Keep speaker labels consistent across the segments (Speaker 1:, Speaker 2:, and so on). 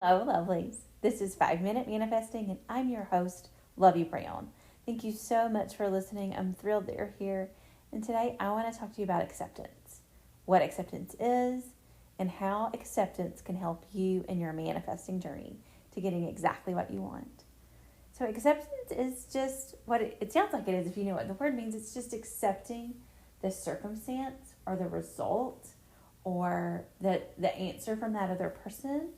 Speaker 1: Hello, lovelies. This is 5 Minute Manifesting, and I'm your host, Love You Brown. Thank you so much for listening. I'm thrilled that you're here. And today I want to talk to you about acceptance, what acceptance is, and how acceptance can help you in your manifesting journey to getting exactly what you want. So, acceptance is just what it sounds like it is if you know what the word means. It's just accepting the circumstance or the result or the answer from that other person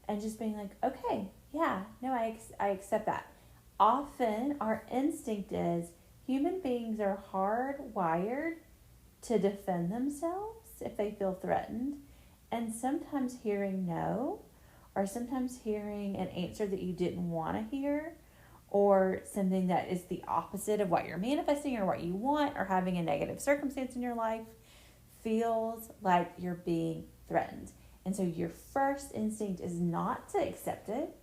Speaker 1: and just being like, okay, yeah, no, I accept that. Often our instinct is human beings are hardwired to defend themselves if they feel threatened. And sometimes hearing no, or sometimes hearing an answer that you didn't want to hear, or something that is the opposite of what you're manifesting or what you want, or having a negative circumstance in your life, feels like you're being threatened. And so your first instinct is not to accept it,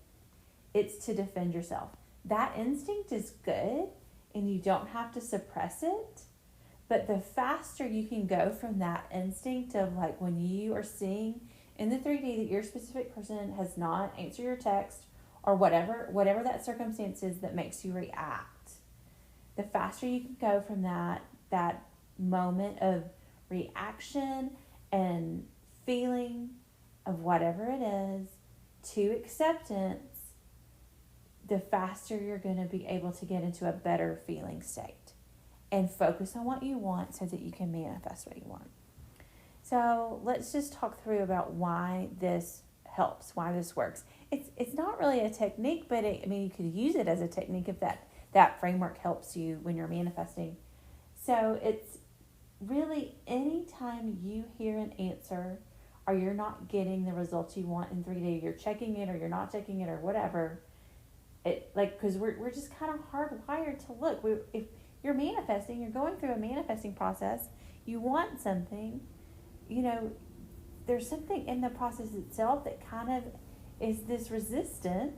Speaker 1: it's to defend yourself. That instinct is good and you don't have to suppress it. But the faster you can go from that instinct of like when you are seeing in the 3D that your specific person has not answered your text or whatever that circumstance is that makes you react, the faster you can go from that moment of reaction and feeling of whatever it is to acceptance, the faster you're going to be able to get into a better feeling state and focus on what you want so that you can manifest what you want. So let's just talk through about why this helps, why this works. It's not really a technique, but you could use it as a technique if that framework helps you when you're manifesting. So it's really anytime you hear an answer or you're not getting the results you want in 3D, you're checking it or you're not checking it or whatever, because we're just kind of hardwired to look. If you're manifesting, you're going through a manifesting process, you want something, there's something in the process itself that kind of is this resistance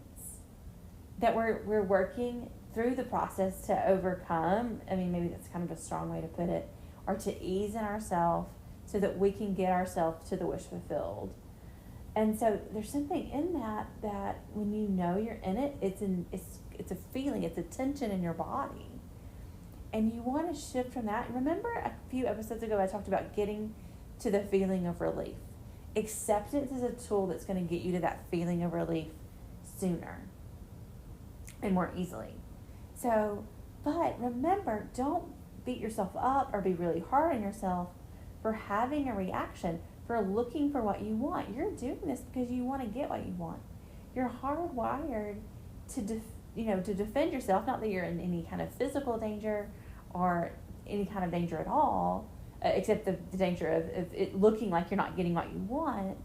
Speaker 1: that we're working through the process to overcome. Maybe that's kind of a strong way to put it, or to ease in ourselves so that we can get ourselves to the wish fulfilled. And so there's something in that when you know you're in it, it's a feeling, it's a tension in your body. And you want to shift from that. Remember a few episodes ago I talked about getting to the feeling of relief. Acceptance is a tool that's going to get you to that feeling of relief sooner and more easily. So, but remember, don't beat yourself up or be really hard on yourself for having a reaction, for looking for what you want. You're doing this because you want to get what you want. You're hardwired to defend yourself. Not that you're in any kind of physical danger or any kind of danger at all, except the danger of it looking like you're not getting what you want.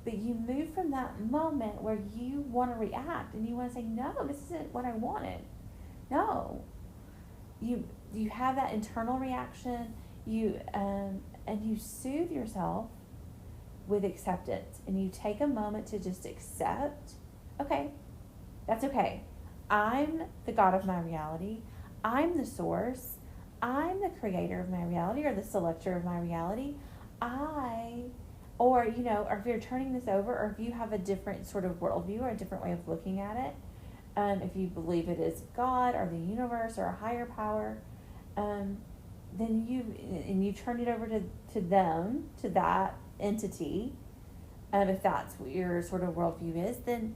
Speaker 1: But you move from that moment where you want to react and you want to say, no, this isn't what I wanted. No. You have that internal reaction, and you soothe yourself with acceptance, and you take a moment to just accept, okay, that's okay. I'm the God of my reality. I'm the source. I'm the creator of my reality, or the selector of my reality. Or if you're turning this over, or if you have a different sort of worldview or a different way of looking at it, if you believe it is God or the universe or a higher power, then you turn it over to them, to that entity, if that's what your sort of worldview is, then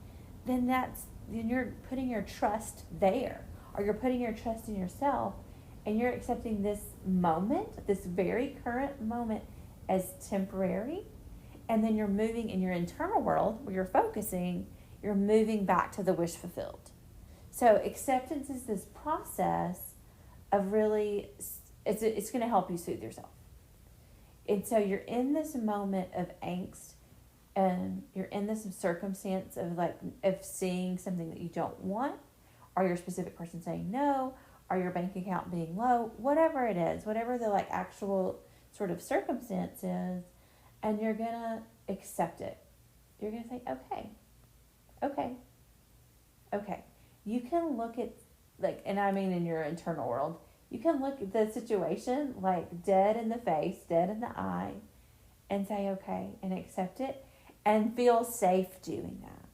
Speaker 1: you're putting your trust there, or you're putting your trust in yourself, and you're accepting this moment, this very current moment, as temporary, and then you're moving in your internal world where you're focusing, you're moving back to the wish fulfilled. So acceptance is this process of really, it's going to help you soothe yourself. And so you're in this moment of angst, and you're in this circumstance of seeing something that you don't want, or your specific person saying no, or your bank account being low, whatever it is, whatever the actual sort of circumstance is, and you're going to accept it. You're going to say, okay. You can look at, in your internal world, you can look at the situation dead in the face, dead in the eye, and say, okay, and accept it, and feel safe doing that.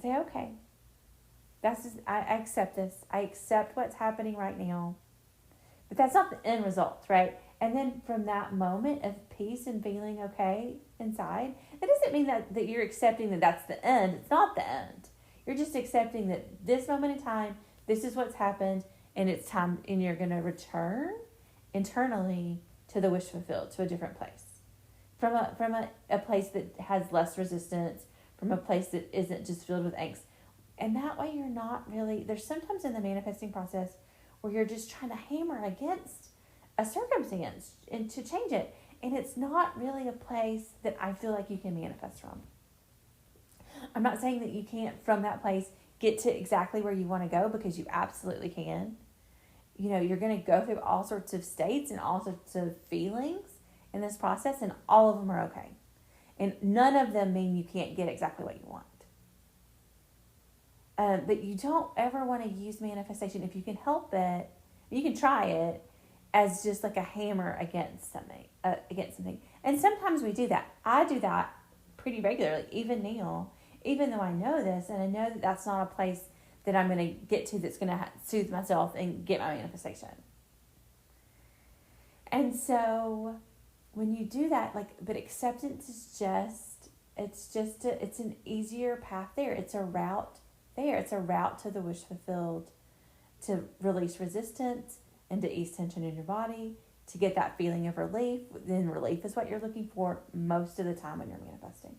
Speaker 1: say, okay, I accept this. I accept what's happening right now. But that's not the end result, right? And then from that moment of peace and feeling okay inside, it doesn't mean that you're accepting that that's the end. It's not the end. You're just accepting that this moment in time, this is what's happened, and it's time, and you're going to return internally to the wish fulfilled, to a different place. From a place that has less resistance, from a place that isn't just filled with angst. And that way you're not really, there's sometimes in the manifesting process where you're just trying to hammer against a circumstance and to change it. And it's not really a place that I feel like you can manifest from. I'm not saying that you can't, from that place, get to exactly where you want to go, because you absolutely can. You know, you're going to go through all sorts of states and all sorts of feelings in this process, and all of them are okay. And none of them mean you can't get exactly what you want. But you don't ever want to use manifestation, if you can help it, you can try it, as just like a hammer against something. And sometimes we do that. I do that pretty regularly, even now, even though I know this, and I know that that's not a place that I'm going to get to that's going to soothe myself and get my manifestation. And so when you do that, but acceptance is it's an easier path there. It's a route there. It's a route to the wish fulfilled, to release resistance and to ease tension in your body, to get that feeling of relief. Then relief is what you're looking for most of the time when you're manifesting.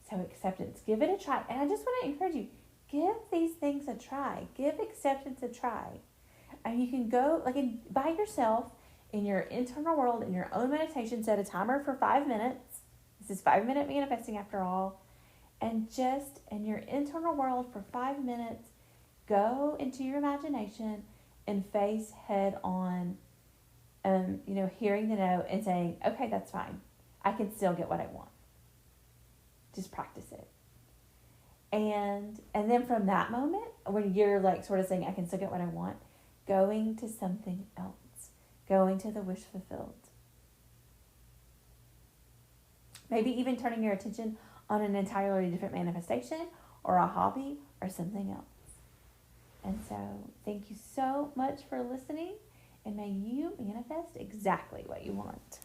Speaker 1: So acceptance, give it a try. And I just want to encourage you, give these things a try. Give acceptance a try. And you can go by yourself in your internal world, in your own meditation, set a timer for 5 minutes. This is 5-minute manifesting after all. And just in your internal world for 5 minutes, go into your imagination and face head on, hearing the no and saying, okay, that's fine. I can still get what I want. Just practice it. And then from that moment, when you're sort of saying, I can still get what I want, going to something else, going to the wish fulfilled. Maybe even turning your attention on an entirely different manifestation or a hobby or something else. And so thank you so much for listening, and may you manifest exactly what you want.